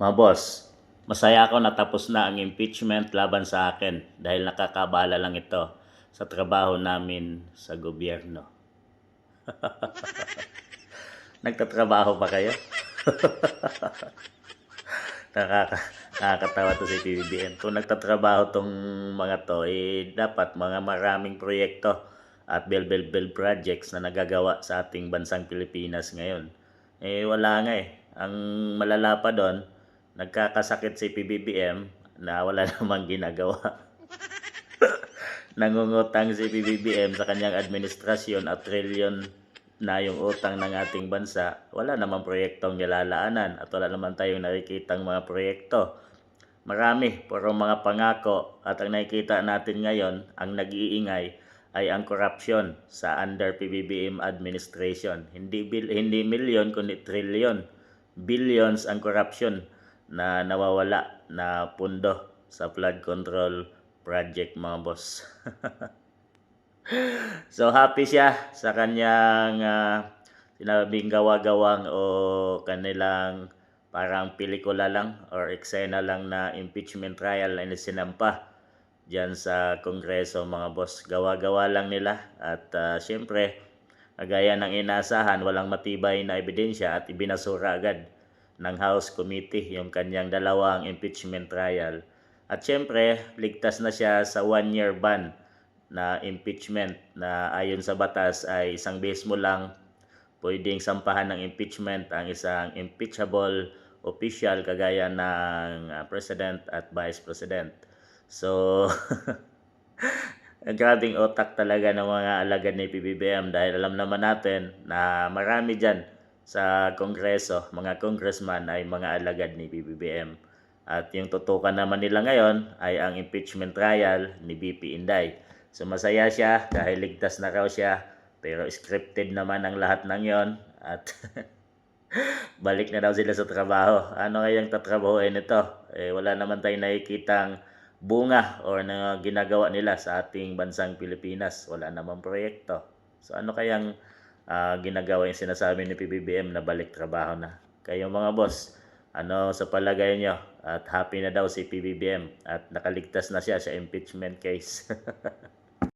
Mga boss, masaya ako natapos na ang impeachment laban sa akin dahil nakakabala lang ito sa trabaho namin sa gobyerno. Nagtatrabaho ba kayo? Nakaka Nakakatawa to si PBBM. Kung nagtatrabaho tong mga to, dapat mga maraming proyekto at build projects na nagagawa sa ating bansang Pilipinas ngayon. Wala nga eh. Ang malala pa doon, nagkakasakit si PBBM na wala namang ginagawa. Nangungutang si PBBM sa kanyang administrasyon at trilyon na yung utang ng ating bansa, wala namang proyektong nilalaanan at wala naman tayong nakikitang mga proyekto. Marami, puro mga pangako at ang nakikita natin ngayon, ang nag-iingay ay ang korupsyon sa under PBBM administration. Hindi milyon kundi trilyon. Billions ang korupsyon na nawawala na pundo sa flood control project mga boss. So happy siya sa kanyang sinabing gawa-gawang o kanilang parang pelikula lang or eksena lang na impeachment trial na sinampa dyan sa Kongreso mga boss. Gawa-gawa lang nila at syempre kagaya ng inasahan, walang matibay na ebidensya at ibinasura agad ng House Committee yung kanyang dalawang impeachment trial. At syempre, ligtas na siya sa 1-year ban na impeachment na ayon sa batas ay isang beses mo lang pwedeng sampahan ng impeachment ang isang impeachable official kagaya ng President at Vice President. So, grabing otak talaga ng mga alagad ni PBBM dahil alam naman natin na marami dyan sa Kongreso, mga congressman ay mga alagad ni PBBM. At yung tutukan naman nila ngayon ay ang impeachment trial ni BP Inday. So masaya siya dahil ligtas na raw siya, pero scripted naman ang lahat ng yon at balik na daw sila sa trabaho. Ano kayang tatrabahoin ito? Wala naman tayong nakikitang bunga or na ginagawa nila sa ating bansang Pilipinas. Wala namang proyekto. So ano kayang ginagawa yung sinasabi ni PBBM na balik trabaho na? Kayo mga boss, ano sa palagay nyo? At happy na daw si PBBM at nakaligtas na siya sa impeachment case.